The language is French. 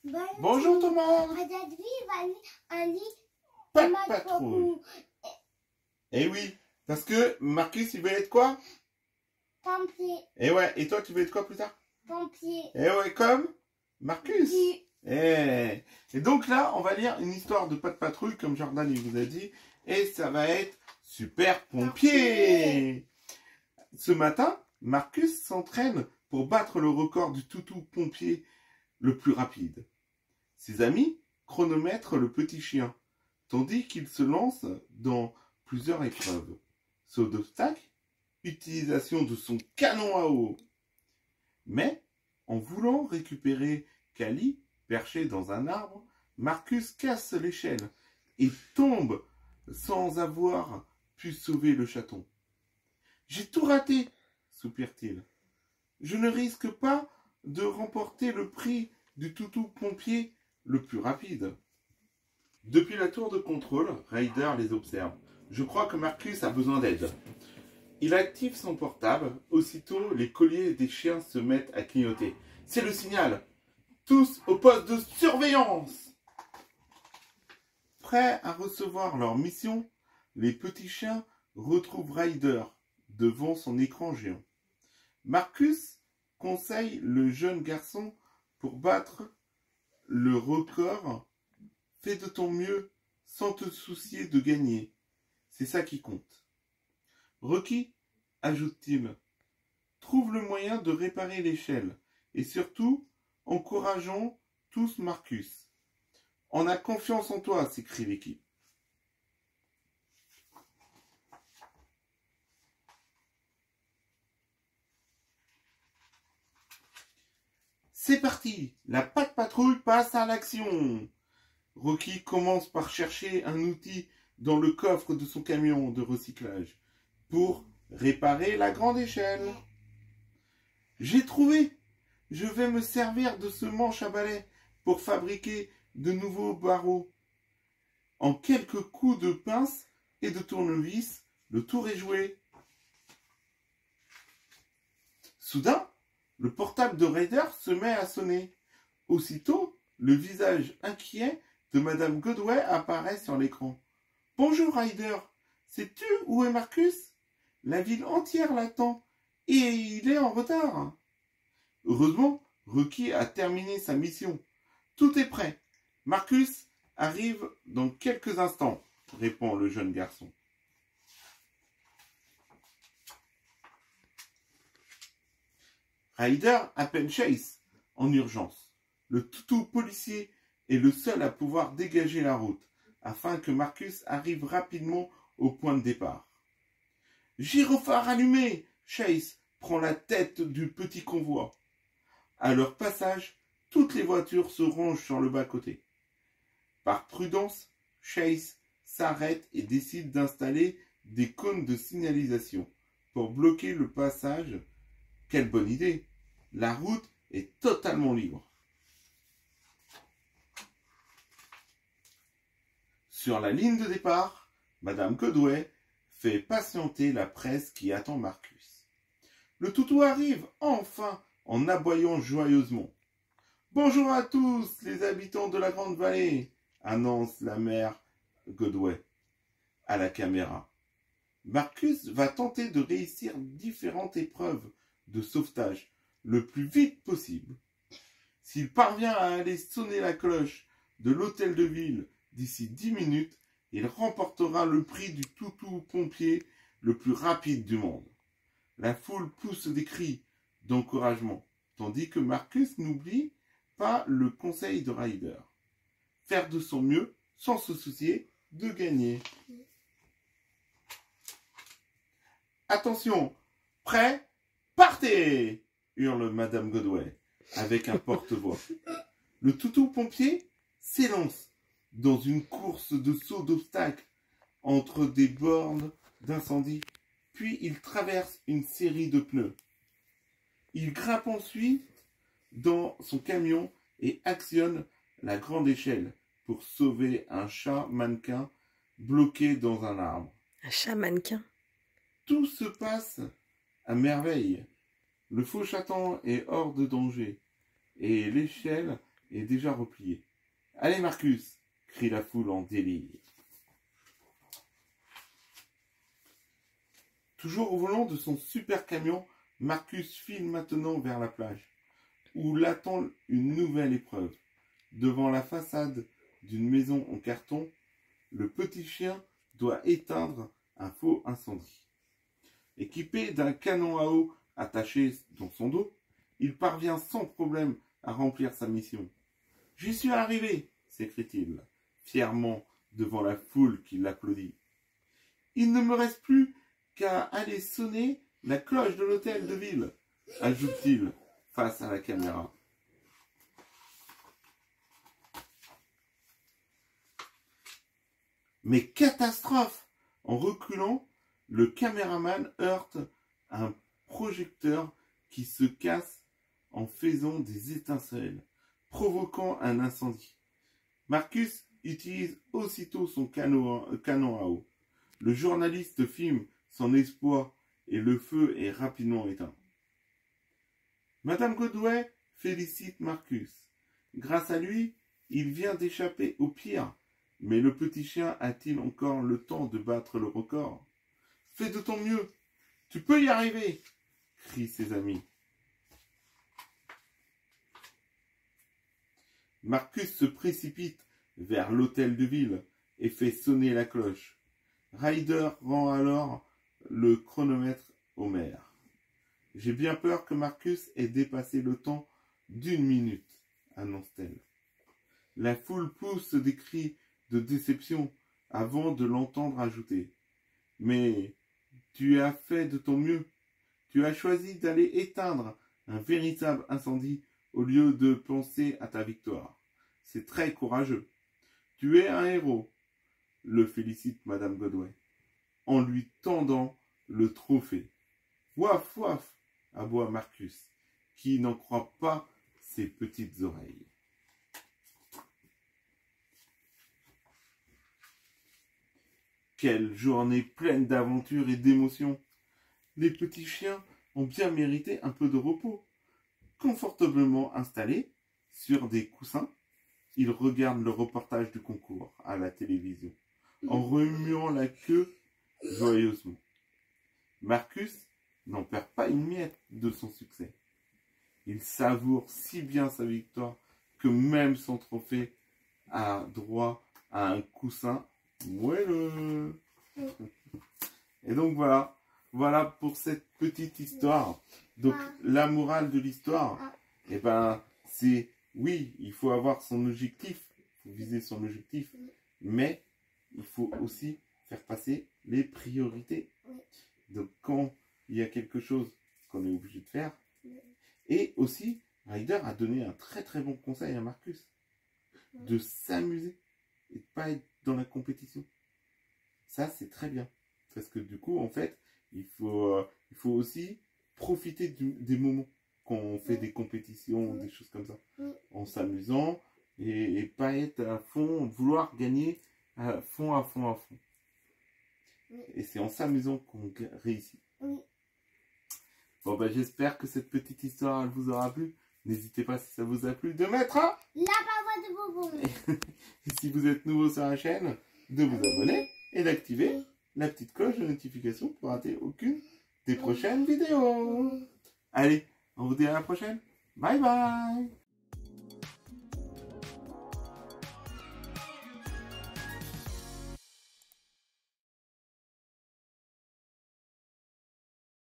Bonjour Thomas. Aujourd'hui, il va lire un livre. Pas de patrouille. Eh oui, parce que Marcus, il veut être quoi? Pompier. Eh ouais, et toi, tu veux être quoi plus tard? Pompier. Eh ouais, comme Marcus. Oui. Eh. Et donc là, on va lire une histoire de pas de patrouille, comme Jordan il vous a dit, et ça va être Super Pompier. Ce matin, Marcus s'entraîne pour battre le record du toutou pompier le plus rapide. Ses amis chronomètrent le petit chien, tandis qu'il se lance dans plusieurs épreuves. Saut d'obstacle, utilisation de son canon à eau. Mais, en voulant récupérer Cali, perché dans un arbre, Marcus casse l'échelle et tombe sans avoir pu sauver le chaton. « J'ai tout raté !» soupire-t-il. « Je ne risque pas de remporter le prix du toutou pompier le plus rapide. » Depuis la tour de contrôle, Ryder les observe. Je crois que Marcus a besoin d'aide. Il active son portable. Aussitôt, les colliers des chiens se mettent à clignoter. C'est le signal. Tous au poste de surveillance. Prêts à recevoir leur mission, les petits chiens retrouvent Ryder devant son écran géant. Marcus conseille le jeune garçon pour battre le record. Fais de ton mieux sans te soucier de gagner. C'est ça qui compte. Rocky, ajoute-t-il, trouve le moyen de réparer l'échelle et surtout, encourageons tous Marcus. On a confiance en toi, s'écrie l'équipe. C'est parti, la patte patrouille passe à l'action. Rocky commence par chercher un outil dans le coffre de son camion de recyclage pour réparer la grande échelle. J'ai trouvé. Je vais me servir de ce manche à balai pour fabriquer de nouveaux barreaux. En quelques coups de pince et de tournevis, le tour est joué. Soudain, le portable de Ryder se met à sonner. Aussitôt, le visage inquiet de Madame Godway apparaît sur l'écran. « Bonjour Ryder, sais-tu où est Marcus? La ville entière l'attend et il est en retard. » Heureusement, Rocky a terminé sa mission. Tout est prêt. Marcus arrive dans quelques instants, répond le jeune garçon. Ryder appelle Chase en urgence. Le toutou policier est le seul à pouvoir dégager la route, afin que Marcus arrive rapidement au point de départ. Gyrophare allumé, Chase prend la tête du petit convoi. À leur passage, toutes les voitures se rangent sur le bas-côté. Par prudence, Chase s'arrête et décide d'installer des cônes de signalisation pour bloquer le passage. Quelle bonne idée! La route est totalement libre. Sur la ligne de départ, Madame Godway fait patienter la presse qui attend Marcus. Le toutou arrive enfin en aboyant joyeusement. « Bonjour à tous les habitants de la Grande Vallée !» annonce la mère Godway à la caméra. Marcus va tenter de réussir différentes épreuves de sauvetage le plus vite possible. S'il parvient à aller sonner la cloche de l'hôtel de ville d'ici 10 minutes, il remportera le prix du toutou pompier le plus rapide du monde. La foule pousse des cris d'encouragement, tandis que Marcus n'oublie pas le conseil de Ryder. Faire de son mieux sans se soucier de gagner. Attention, prêt, partez! Hurle Madame Godway avec un porte-voix. Le toutou pompier s'élance dans une course de saut d'obstacles entre des bornes d'incendie, puis il traverse une série de pneus. Il grimpe ensuite dans son camion et actionne la grande échelle pour sauver un chat mannequin bloqué dans un arbre. Un chat mannequin? Tout se passe à merveille. Le faux chaton est hors de danger et l'échelle est déjà replié. « Allez Marcus !» crie la foule en délire. Toujours au volant de son super camion, Marcus file maintenant vers la plage, où l'attend une nouvelle épreuve. Devant la façade d'une maison en carton, le petit chien doit éteindre un faux incendie. Équipé d'un canon à eau attaché dans son dos, il parvient sans problème à remplir sa mission. « J'y suis arrivé !» s'écrie-t-il, fièrement devant la foule qui l'applaudit. « Il ne me reste plus qu'à aller sonner la cloche de l'hôtel de ville !» ajoute-t-il face à la caméra. Mais catastrophe! En reculant, le caméraman heurte un projecteur qui se casse en faisant des étincelles, provoquant un incendie. Marcus utilise aussitôt son canon à eau. Le journaliste filme son exploit et le feu est rapidement éteint. Madame Godway félicite Marcus. Grâce à lui, il vient d'échapper au pire. Mais le petit chien a-t-il encore le temps de battre le record? « Fais de ton mieux, tu peux y arriver !» crient ses amis. Marcus se précipite vers l'hôtel de ville et fait sonner la cloche. Ryder rend alors le chronomètre au maire. « J'ai bien peur que Marcus ait dépassé le temps d'1 minute, annonce-t-elle. La foule pousse des cris de déception avant de l'entendre ajouter. « Mais tu as fait de ton mieux. Tu as choisi d'aller éteindre un véritable incendie au lieu de penser à ta victoire. C'est très courageux. Tu es un héros, » le félicite Madame Godway, en lui tendant le trophée. « Waf, waf !» aboie Marcus, qui n'en croit pas ses petites oreilles. Quelle journée pleine d'aventures et d'émotions! Les petits chiens ont bien mérité un peu de repos. Confortablement installés sur des coussins, ils regardent le reportage du concours à la télévision, en remuant la queue joyeusement. Marcus n'en perd pas une miette de son succès. Il savoure si bien sa victoire que même son trophée a droit à un coussin moelleux. Et donc voilà pour cette petite histoire. Donc la morale de l'histoire, eh ben c'est oui, il faut avoir son objectif, il faut viser son objectif, mais il faut aussi faire passer les priorités. Donc quand il y a quelque chose qu'on est obligé de faire, et aussi Ryder a donné un très très bon conseil à Marcus, de s'amuser et de pas être dans la compétition. Ça c'est très bien, parce que du coup en fait il faut aussi profiter des moments quand on fait des compétitions, des choses comme ça, en s'amusant et pas être à fond, vouloir gagner à fond. Et c'est en s'amusant qu'on réussit. Bon ben j'espère que cette petite histoire elle vous aura plu. N'hésitez pas si ça vous a plu de mettre un La paroi de Bobo. Et si vous êtes nouveau sur la chaîne, de vous abonner et d'activer la petite cloche de notification pour rater aucune des prochaines vidéos. Allez, on vous dit à la prochaine. Bye bye.